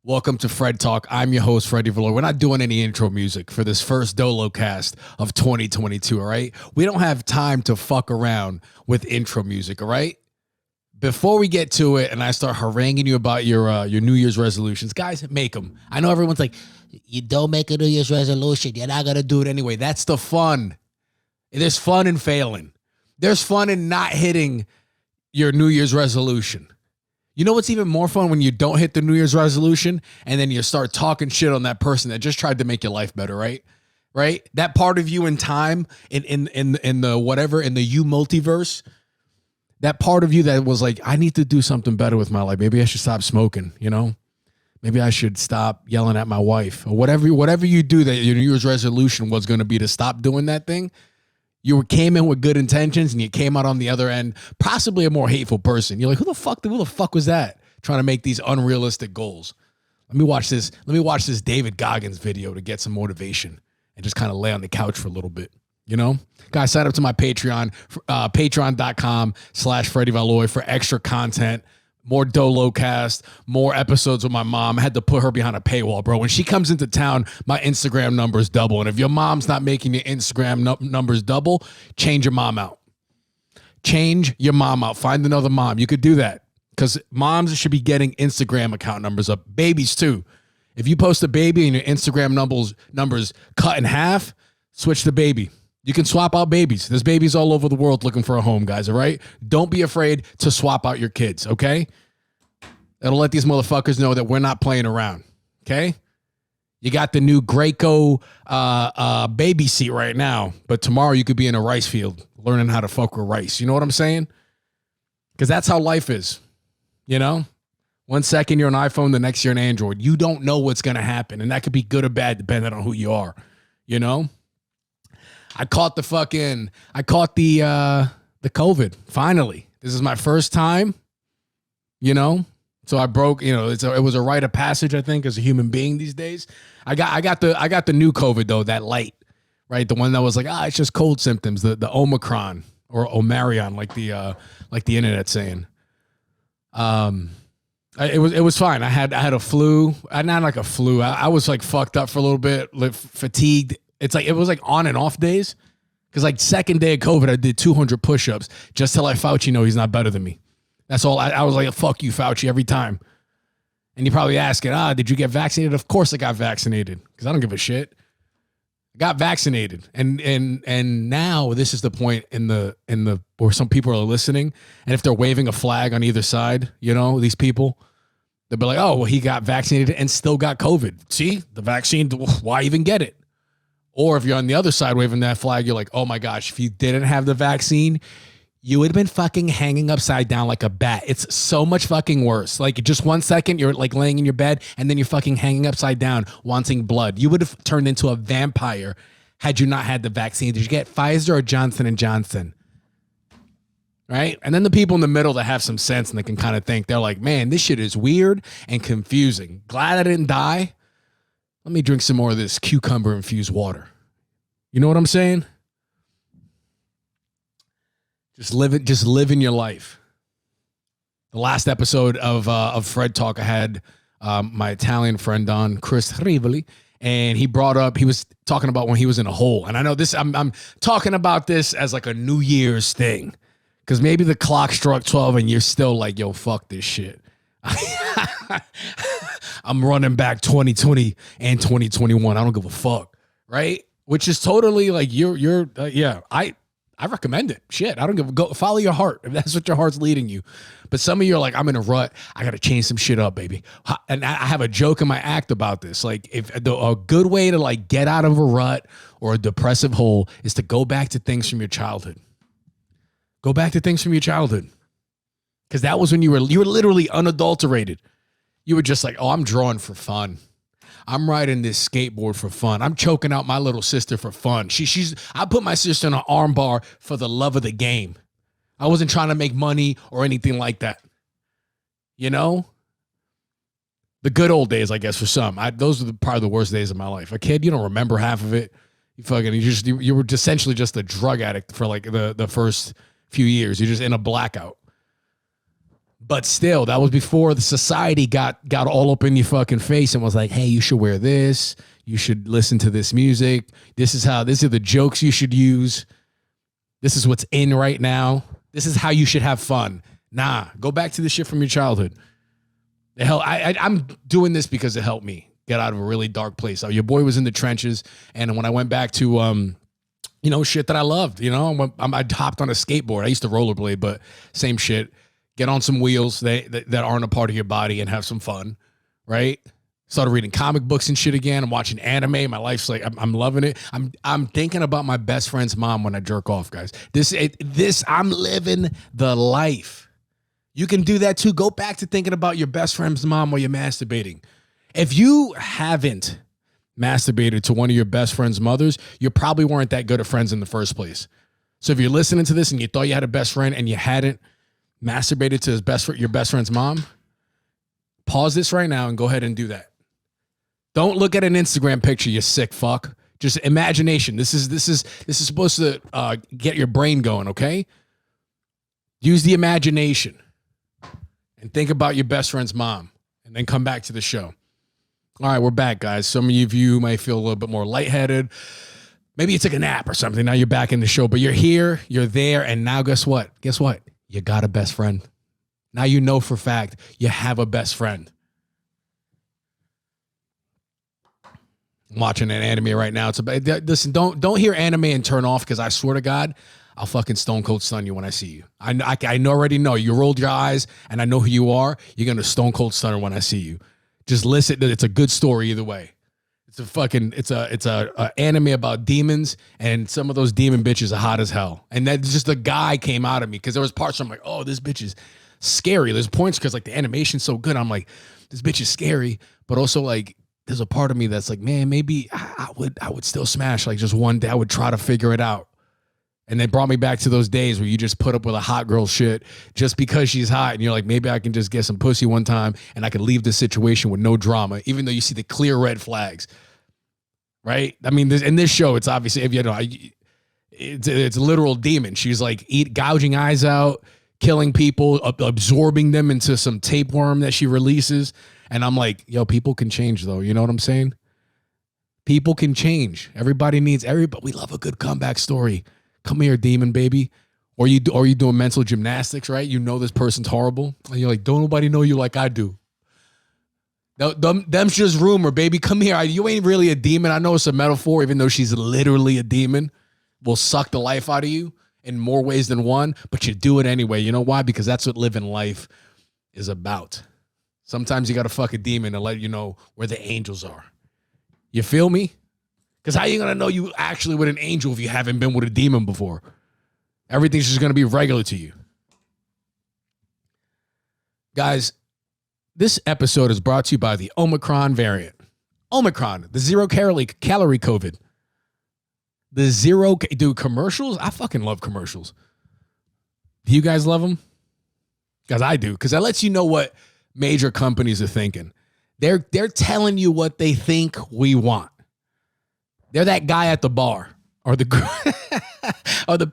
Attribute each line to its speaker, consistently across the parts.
Speaker 1: Welcome to Fred Talk. I'm your host, Freddie Valor. We're not doing any intro music for this first Dolocast of 2022, all right? We don't have time to fuck around with intro music, all right? Before we get to it and I start haranguing you about your New Year's resolutions, guys, make them. I know everyone's like, you don't make a New Year's resolution. You're not going to do it anyway. That's the fun. There's fun in failing. There's fun in not hitting your New Year's resolution. You know what's even more fun? When you don't hit the New Year's resolution and then you start talking shit on that person that just tried to make your life better, right? Right? That part of you in time, in the whatever, in the you multiverse, that part of you that was like, I need to do something better with my life. Maybe I should stop smoking, you know? Maybe I should stop yelling at my wife or whatever you do that your New Year's resolution was going to be to stop doing that thing. You came in with good intentions and you came out on the other end, possibly a more hateful person. You're like, who the fuck was that? Trying to make these unrealistic goals. Let me watch this David Goggins video to get some motivation and just kind of lay on the couch for a little bit. You know, guys, sign up to my Patreon, patreon.com/Freddie Valoy for extra content, more Dolocast, more episodes with my mom. I had to put her behind a paywall, bro. When she comes into town, my Instagram numbers double. And if your mom's not making your Instagram numbers double, change your mom out. Change your mom out. Find another mom. You could do that because moms should be getting Instagram account numbers up. Babies too. If you post a baby and your Instagram numbers cut in half, switch the baby. You can swap out babies. There's babies all over the world looking for a home, guys, all right? Don't be afraid to swap out your kids, okay? That'll let these motherfuckers know that we're not playing around, okay? You got the new Graco baby seat right now, but tomorrow you could be in a rice field learning how to fuck with rice. You know what I'm saying? Because that's how life is, you know? 1 second you're an iPhone, the next you're an Android. You don't know what's going to happen, and that could be good or bad depending on who you are, you know? I caught the COVID. Finally, this is my first time, you know, so I broke, you know, it was a rite of passage, I think, as a human being these days. I got the new COVID though, that light, right? The one that was like, it's just cold symptoms, the Omicron or Omarion, like the internet's saying. It was fine. I had a flu, not like a flu. I was like fucked up for a little bit, like fatigued. It's like, it was like on and off days. Because like second day of COVID, I did 200 push-ups just to let Fauci know he's not better than me. That's all. I was like, fuck you, Fauci, every time. And you're probably asking, did you get vaccinated? Of course I got vaccinated because I don't give a shit. I got vaccinated. And now this is the point in the where some people are listening. And if they're waving a flag on either side, you know, these people, they'll be like, oh, well, he got vaccinated and still got COVID. See, the vaccine, why even get it? Or if you're on the other side waving that flag, you're like, oh my gosh, if you didn't have the vaccine, you would have been fucking hanging upside down like a bat. It's so much fucking worse. Like just 1 second, you're like laying in your bed and then you're fucking hanging upside down wanting blood. You would have turned into a vampire had you not had the vaccine. Did you get Pfizer or Johnson & Johnson? Right? And then the people in the middle that have some sense and they can kind of think, they're like, man, this shit is weird and confusing. Glad I didn't die. Let me drink some more of this cucumber-infused water. You know what I'm saying? Just living your life. The last episode of Fred Talk, I had my Italian friend on, Chris Rivoli, and he was talking about when he was in a hole. And I know this, I'm talking about this as like a New Year's thing, because maybe the clock struck 12 and you're still like, yo, fuck this shit. I'm running back 2020 and 2021. I don't give a fuck, right? Which is totally like I recommend it. Shit, I don't give a go. Follow your heart if that's what your heart's leading you. But some of you are like, I'm in a rut. I got to change some shit up, baby. And I have a joke in my act about this. Like, if a good way to like get out of a rut or a depressive hole is to go back to things from your childhood. Go back to things from your childhood. Because that was when you were literally unadulterated. You were just like, oh, I'm drawing for fun. I'm riding this skateboard for fun. I'm choking out my little sister for fun. I put my sister in an arm bar for the love of the game. I wasn't trying to make money or anything like that. You know? The good old days, I guess, for some. Those are probably the worst days of my life. A kid, you don't remember half of it. You were essentially just a drug addict for like the first few years. You're just in a blackout. But still, that was before the society got all up in your fucking face and was like, hey, you should wear this. You should listen to this music. These are the jokes you should use. This is what's in right now. This is how you should have fun. Nah, go back to the shit from your childhood. The hell, I'm doing this because it helped me get out of a really dark place. So your boy was in the trenches, and when I went back to shit that I loved, I hopped on a skateboard. I used to rollerblade, but same shit. Get on some wheels that aren't a part of your body and have some fun, right? Started reading comic books and shit again. I'm watching anime. My life's like, I'm loving it. I'm thinking about my best friend's mom when I jerk off, guys. I'm living the life. You can do that too. Go back to thinking about your best friend's mom while you're masturbating. If you haven't masturbated to one of your best friend's mothers, you probably weren't that good of friends in the first place. So if you're listening to this and you thought you had a best friend and you hadn't masturbated to your best friend's mom, pause this right now and go ahead and do that. Don't look at an Instagram picture, you sick fuck. Just imagination. This is supposed to get your brain going, okay? Use the imagination and think about your best friend's mom, and then come back to the show. All right, we're back, guys. Some of you might feel a little bit more lightheaded. Maybe you took a nap or something. Now you're back in the show, but you're here, you're there, and now guess what? Guess what? You got a best friend. Now you know for a fact you have a best friend. I'm watching an anime right now. Listen, don't hear anime and turn off, because I swear to God, I'll fucking stone cold stun you when I see you. I already know. You rolled your eyes, and I know who you are. You're gonna stone cold stun her when I see you. Just listen. It's a good story either way. It's a anime about demons, and some of those demon bitches are hot as hell. And that just the guy came out of me, because there was parts where I'm like, oh, this bitch is scary. There's points because like the animation's so good. I'm like, this bitch is scary, but also like there's a part of me that's like, man, maybe I would still smash. Like just one day I would try to figure it out. And they brought me back to those days where you just put up with a hot girl shit just because she's hot. And you're like, maybe I can just get some pussy one time and I can leave the situation with no drama, even though you see the clear red flags. Right? I mean, in this show, it's obviously, if you know, it's a literal demon. She's like gouging eyes out, killing people, absorbing them into some tapeworm that she releases. And I'm like, yo, people can change though. You know what I'm saying? People can change. Everybody needs everybody. We love a good comeback story. Come here, demon baby. Or you doing mental gymnastics, right? You know this person's horrible. And you're like, don't nobody know you like I do. Them's just rumor, baby. Come here. You ain't really a demon. I know it's a metaphor, even though she's literally a demon. Will suck the life out of you in more ways than one, but you do it anyway. You know why? Because that's what living life is about. Sometimes you got to fuck a demon to let you know where the angels are. You feel me? Because how you going to know you actually with an angel if you haven't been with a demon before? Everything's just going to be regular to you. Guys, this episode is brought to you by the Omicron variant. Omicron, the zero-calorie COVID. Dude, commercials? I fucking love commercials. Do you guys love them? Because I do. Because that lets you know what major companies are thinking. They're telling you what they think we want. They're that guy at the bar or the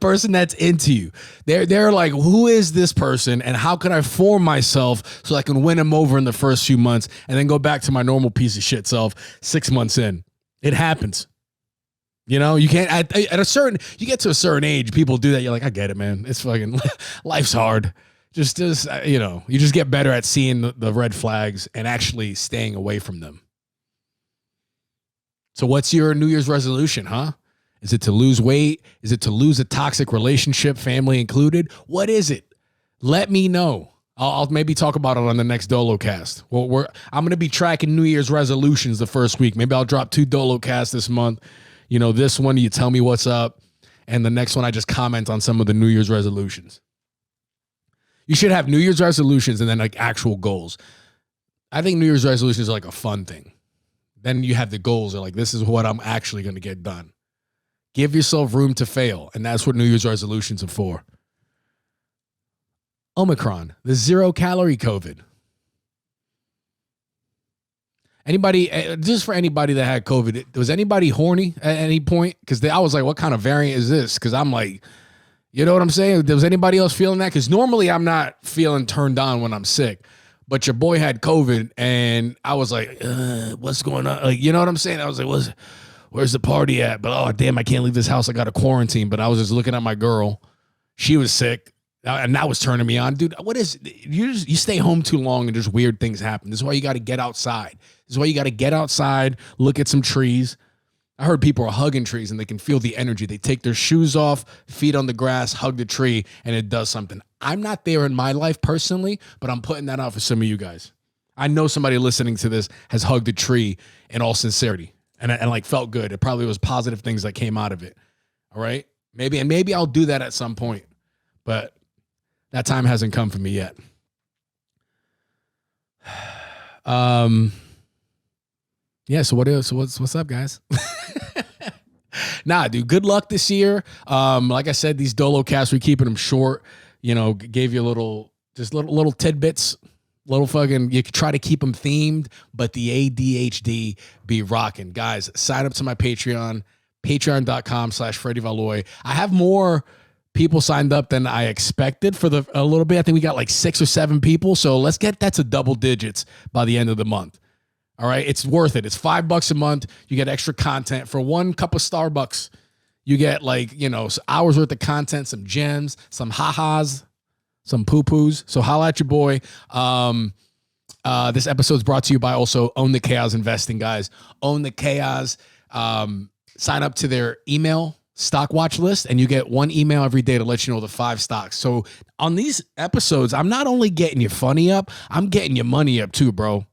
Speaker 1: person that's into you. They're like, who is this person and how can I form myself so I can win him over in the first few months and then go back to my normal piece of shit self 6 months in. It happens. You know, you can't you get to a certain age, people do that. You're like, I get it, man. It's fucking life's hard. Just you know, you just get better at seeing the red flags and actually staying away from them. So what's your New Year's resolution, huh? Is it to lose weight? Is it to lose a toxic relationship, family included? What is it? Let me know. I'll maybe talk about it on the next Dolocast. Well, I'm going to be tracking New Year's resolutions the first week. Maybe I'll drop 2 Dolocasts this month. You know, this one, you tell me what's up. And the next one, I just comment on some of the New Year's resolutions. You should have New Year's resolutions and then like actual goals. I think New Year's resolutions are like a fun thing. Then you have the goals are like, this is what I'm actually going to get done. Give yourself room to fail. And that's what New Year's resolutions are for. Omicron, the zero-calorie COVID. Anybody, just for anybody that had COVID, was anybody horny at any point? Because I was like, what kind of variant is this? Because I'm like, You know what I'm saying? Was anybody else feeling that? Because normally I'm not feeling turned on when I'm sick. But your boy had COVID, and I was like, what's going on? Like, you know what I'm saying? I was like, where's the party at? But, oh, damn, I can't leave this house. I got to quarantine. But I was just looking at my girl. She was sick, and that was turning me on. Dude, what is you stay home too long, and there's weird things happen. This is why you got to get outside. This is why you got to get outside, look at some trees. I heard people are hugging trees and they can feel the energy. They take their shoes off, feet on the grass, hug the tree, and it does something. I'm not there in my life personally, but I'm putting that out for some of you guys. I know somebody listening to this has hugged a tree in all sincerity and like felt good. It probably was positive things that came out of it. All right. Maybe I'll do that at some point, but that time hasn't come for me yet. Yeah, so what's up, guys? Nah, dude, good luck this year. Like I said, these Dolocasts, we're keeping them short. You know, gave you little tidbits, little fucking, you could try to keep them themed, but the ADHD be rocking. Guys, sign up to my Patreon, patreon.com/FreddyValoy. I have more people signed up than I expected for a little bit. I think we got like 6 or 7 people. So let's get that to double digits by the end of the month. All right, it's worth it. It's $5 a month. You get extra content for 1 cup of Starbucks. You get like, you know, hours worth of content, some gems, some ha-has, some poo-poos. So holla at your boy. This episode is brought to you by also Own the Chaos Investing, guys. Own the Chaos. Sign up to their email stock watch list, and you get 1 email every day to let you know the 5 stocks. So on these episodes, I'm not only getting your funny up, I'm getting your money up too, bro.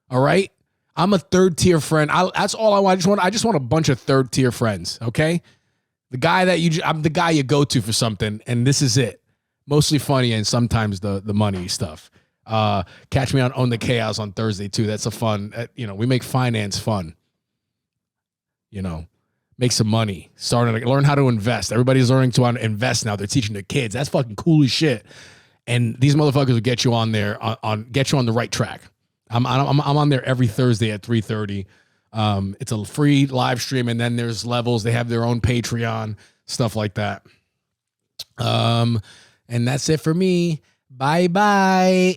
Speaker 1: All right. I'm a 3rd-tier friend. That's all I want. I just want a bunch of 3rd-tier friends. Okay, I'm the guy you go to for something, and this is it. Mostly funny and sometimes the money stuff. Catch me on Own the Chaos on Thursday too. That's a fun. We make finance fun. Make some money. Learn how to invest. Everybody's learning to invest now. They're teaching their kids. That's fucking cool as shit. And these motherfuckers will get you on there get you on the right track. I'm on there every Thursday at 3:30. It's a free live stream, and then there's levels. They have their own Patreon, stuff like that. And that's it for me. Bye-bye.